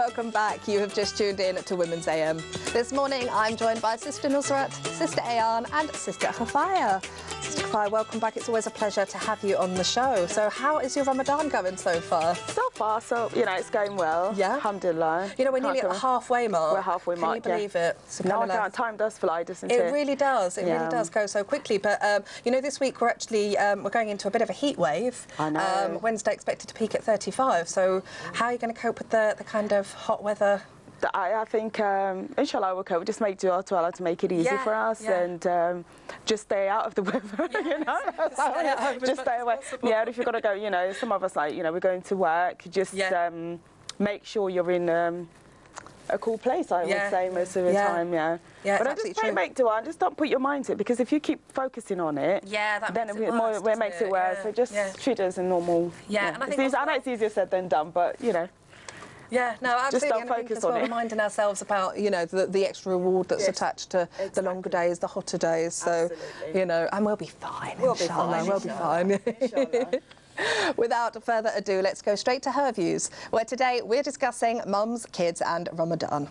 welcome back. You have just tuned in to Women's AM. This morning I'm joined by Sister Nusrat, Sister Ayan and Sister Khafaya. Sister Khafaya, welcome back. It's always a pleasure to have you on the show. So how is your Ramadan going so far? So far, it's going well. Yeah? Alhamdulillah. You know, we're nearly at the halfway mark. We're halfway mark, Can you believe it? No, time does fly, doesn't it? It really does. It really does go so quickly. But, you know, this week we're actually we're going into a bit of a heat wave. I know. Wednesday expected to peak at 35. So how are you going to cope with the kind of hot weather? I think, inshallah, we'll cope. Just make dua to Allah to make it easy for us and just stay out of the weather, you know? Just stay away. Yeah, if you've got to go, you know, some of us, like, you know, we're going to work, just make sure you're in a cool place, I would say, most of the time, but I just pray, make dua, and just don't put your mind to it, because if you keep focusing on it, then it makes it worse. So just treat it as a normal. And I think I know it's easier said than done, but, you know. Yeah, no, absolutely. Just don't focus on it. Reminding ourselves about, you know, the extra reward that's attached to the longer days, the hotter days. So, you know, and we'll be fine. We'll be fine. Without further ado, let's go straight to her views, where today we're discussing mums, kids and Ramadan.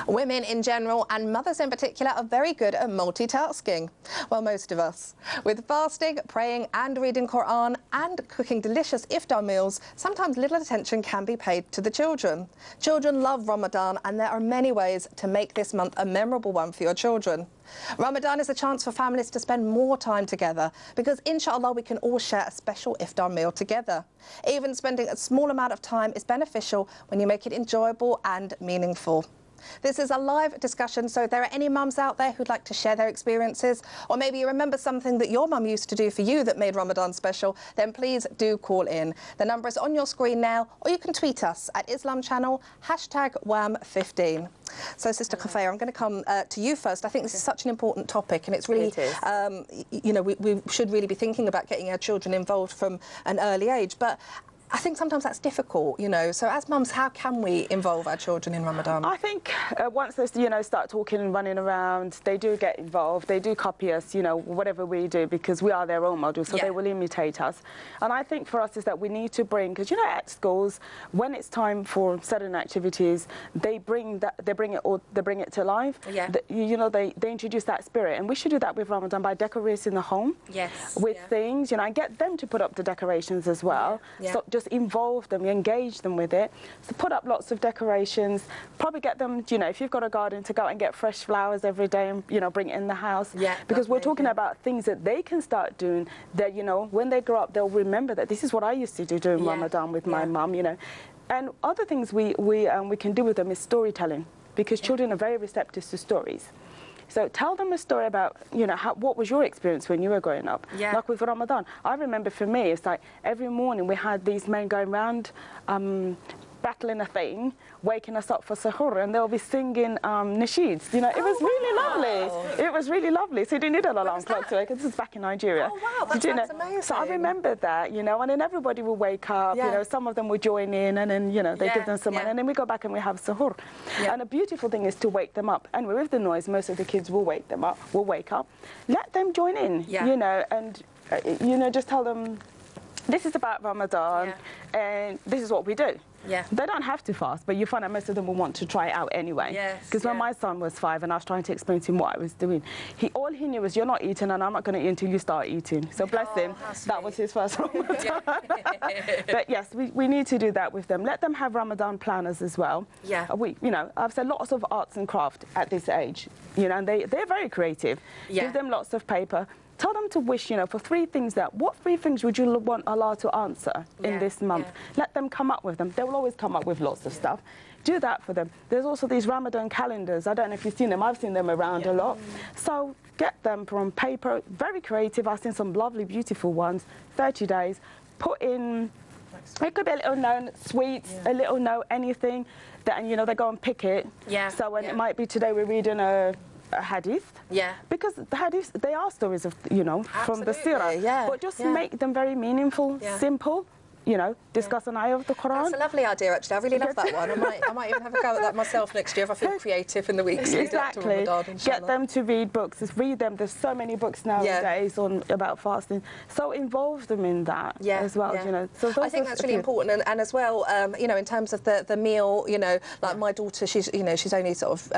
Women in general, and mothers in particular, are very good at multitasking. Well, most of us. With fasting, praying and reading Quran and cooking delicious iftar meals, sometimes little attention can be paid to the children. Children love Ramadan, and there are many ways to make this month a memorable one for your children. Ramadan is a chance for families to spend more time together, because inshallah we can all share a special iftar meal together. Even spending a small amount of time is beneficial when you make it enjoyable and meaningful. This is a live discussion, so if there are any mums out there who'd like to share their experiences, or maybe you remember something that your mum used to do for you that made Ramadan special, then please do call in. The number is on your screen now, or you can tweet us at Islam Channel, #WAM15. So, Sister Khafaya, I'm going to come to you first. I think this is such an important topic, and it's really, you know, we should really be thinking about getting our children involved from an early age. But I think sometimes that's difficult, you know. So as mums, how can we involve our children in Ramadan? I think once they, you know, start talking and running around, they do get involved. They do copy us, you know, whatever we do, because we are their role models, so they will imitate us. And I think for us is that we need to bring, because, you know, at schools, when it's time for certain activities, they bring it to life. You know, they introduce that spirit, and we should do that with Ramadan by decorating the home with things, you know, and get them to put up the decorations as well. So just involve them, engage them with it. So put up lots of decorations, probably get them, you know, if you've got a garden, to go out and get fresh flowers every day and, you know, bring it in the house. Because we're talking about things that they can start doing, that, you know, when they grow up, they'll remember that this is what I used to do during Ramadan with my mum, you know. And other things we can do with them is storytelling, because children are very receptive to stories. So tell them a story about, you know, what was your experience when you were growing up? Like with Ramadan. I remember for me, it's like every morning we had these men going around battling a thing, waking us up for suhoor, and they'll be singing nasheeds. You know, it was really lovely. It was really lovely. So you didn't need an alarm clock to wake up. This is back in Nigeria. Oh, wow, that's amazing. So I remember that, you know, and then everybody will wake up, you know, some of them will join in, and then, you know, they give them some money, and then we go back and we have suhoor. And the beautiful thing is to wake them up. And with the noise, most of the kids will wake up. Let them join in, you know, and, you know, just tell them, this is about Ramadan, and this is what we do. They don't have to fast, but you find that most of them will want to try it out anyway. Because when my son was 5 and I was trying to explain to him what I was doing, all he knew was, you're not eating and I'm not going to eat until you start eating. So bless him, that was his first Ramadan. But yes, we need to do that with them. Let them have Ramadan planners as well. You know, I've said lots of arts and craft at this age, you know, and they're very creative. Give them lots of paper. Tell them to wish, you know, for 3 things what 3 things would you want Allah to answer in this month? Let them come up with them. They will always come up with lots of stuff. Do that for them. There's also these Ramadan calendars. I don't know if you've seen them. I've seen them around a lot. So get them from paper, very creative. I've seen some lovely, beautiful ones. 30 days. Put in, it could be a little note, sweets, a little note, anything. That, and, you know, they go and pick it. So when it might be today we're reading a hadith, because the hadiths, they are stories of, you know, from the seerah, but just make them very meaningful, simple, you know, discuss an ayah of the Quran. That's a lovely idea, actually. I really love that one. I might even have a go at that myself next year if I feel creative in the weeks. Exactly. Ramadan, get them to read books. Just read them. There's so many books nowadays on about fasting. So involve them in that as well. You know. So I think that's really important, and as well, you know, in terms of the meal, you know, like my daughter, she's only sort of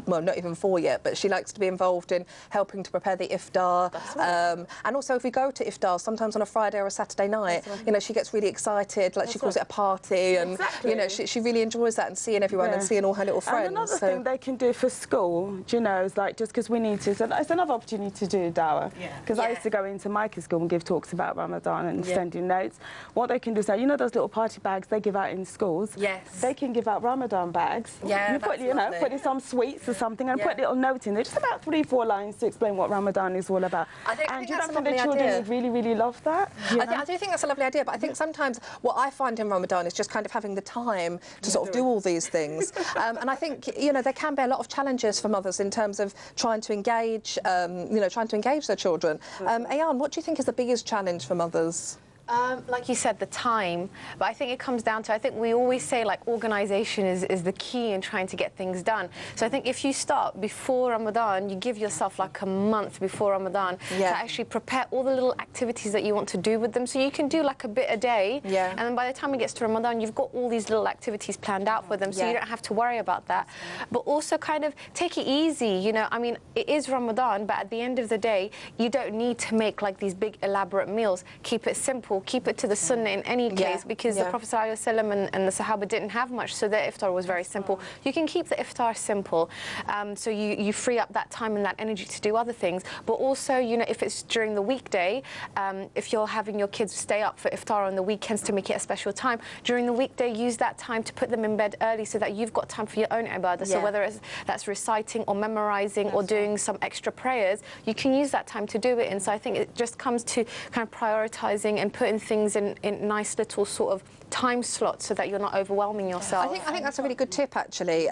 well, not even 4 yet, but she likes to be involved in helping to prepare the iftar. And also, if we go to iftar, sometimes on a Friday or a Saturday night, you know, she gets really excited, like she calls it a party, and you know, she really enjoys that and seeing everyone and seeing all her little friends. And another thing they can do for school, do you know, is like just because we need to, so it's another opportunity to do dawah. Because I used to go into Micah's school and give talks about Ramadan and send in notes. What they can do is, you know, those little party bags they give out in schools. They can give out Ramadan bags. You put, you know, put in some sweets or something and put a little note in there, just about 3-4 lines to explain what Ramadan is all about. I think you don't that's think the children would really, really love that? I do think that's a lovely idea, but I think sometimes what I find in Ramadan is just kind of having the time to sort of do all these things. And I think, you know, there can be a lot of challenges for mothers in terms of trying to engage, you know, trying to engage their children. Ayan, what do you think is the biggest challenge for mothers? Like you said, the time, but I think it comes down to, I think we always say like organisation is the key in trying to get things done. So I think if you start before Ramadan, you give yourself like a month before Ramadan to actually prepare all the little activities that you want to do with them. So you can do like a bit a day, and then by the time it gets to Ramadan, you've got all these little activities planned out for them, so you don't have to worry about that. But also kind of take it easy, you know, I mean, it is Ramadan, but at the end of the day, you don't need to make like these big elaborate meals. Keep it simple. Keep it to the sunnah in any case, because the Prophet ﷺ and the Sahaba didn't have much, so their iftar was very simple. You can keep the iftar simple, so you free up that time and that energy to do other things. But also, you know, if it's during the weekday, if you're having your kids stay up for iftar on the weekends to make it a special time, during the weekday, use that time to put them in bed early so that you've got time for your own ibadah. So whether that's reciting or memorizing or doing some extra prayers, you can use that time to do it. And so I think it just comes to kind of prioritizing and putting things in nice little sort of time slots so that you're not overwhelming yourself. I think that's a really good tip, actually,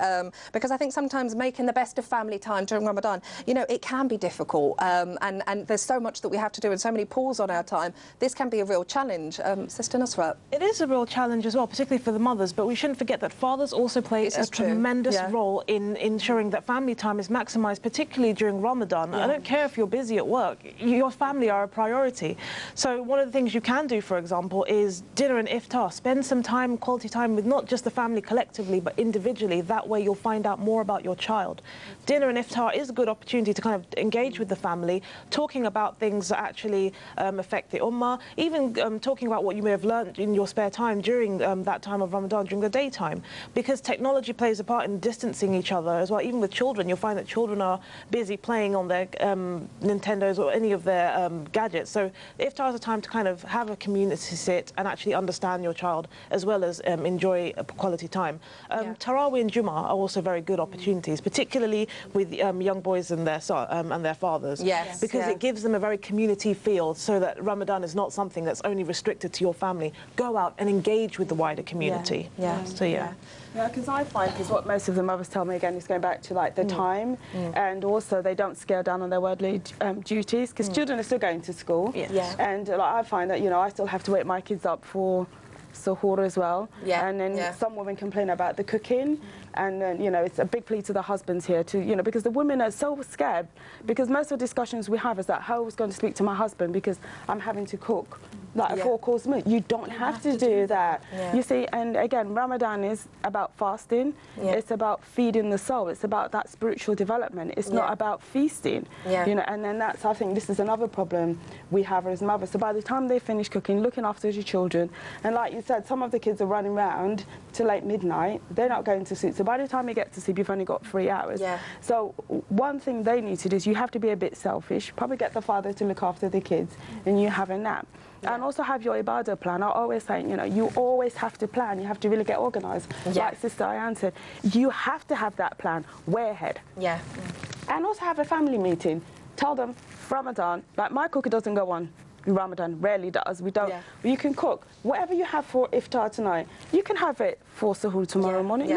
because I think sometimes making the best of family time during Ramadan, you know, it can be difficult, and there's so much that we have to do and so many pulls on our time. This can be a real challenge. Sister Nusrat? It is a real challenge as well, particularly for the mothers, but we shouldn't forget that fathers also play a tremendous role in ensuring that family time is maximised, particularly during Ramadan. I don't care if you're busy at work, your family are a priority. So one of the things you can do, for example, is dinner and iftar. Spend some time, quality time, with not just the family collectively, but individually. That way you'll find out more about your child. Dinner and iftar is a good opportunity to kind of engage with the family, talking about things that actually affect the ummah, even talking about what you may have learned in your spare time during that time of Ramadan, during the daytime. Because technology plays a part in distancing each other as well. Even with children, you'll find that children are busy playing on their Nintendos or any of their gadgets. So iftar is a time to kind of have a community sit and actually understand your child, as well as enjoy a quality time. Tarawih and Jummah are also very good opportunities, particularly with young boys and their fathers, because it gives them a very community feel, so that Ramadan is not something that's only restricted to your family. Go out and engage with the wider community. So yeah, because I find, because what most of the mothers tell me, again, is going back to like the time, and also they don't scale down on their worldly duties, because children are still going to school, and like, I find that, you know, I still have to wake my kids up for suhoor as well, and then some women complain about the cooking, and then, you know, it's a big plea to the husbands here to, you know, because the women are so scared, because most of the discussions we have is that how I was going to speak to my husband because I'm having to cook like a 4-course meal. You don't have to do that. You see, and again, Ramadan is about fasting, it's about feeding the soul, it's about that spiritual development, it's not about feasting, you know, and then that's, I think this is another problem we have as mothers. So by the time they finish cooking, looking after your children, and like you said, some of the kids are running around till late midnight, they're not going to sleep. So by the time you get to sleep, you've only got 3 hours. So one thing they need to do is you have to be a bit selfish, probably get the father to look after the kids, and you have a nap. And also have your ibadah plan. I always say, you know, you always have to plan. You have to really get organised. Like Sister Ayan said, you have to have that plan way ahead. And also have a family meeting. Tell them, Ramadan, like my cooker doesn't go on Ramadan rarely does. We don't. You can cook whatever you have for iftar tonight. You can have it for suhoor tomorrow morning.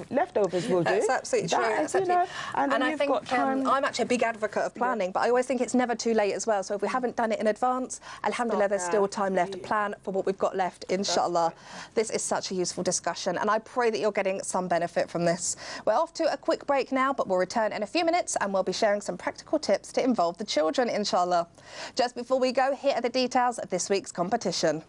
Leftovers will do. That's absolutely true. And I think I'm actually a big advocate of planning, but I always think it's never too late as well. So if we haven't done it in advance, alhamdulillah, there's still time left to plan for what we've got left, inshallah. This is such a useful discussion, and I pray that you're getting some benefit from this. We're off to a quick break now, but we'll return in a few minutes, and we'll be sharing some practical tips to involve the children, inshallah. Just before we go, here are the details of this week's competition.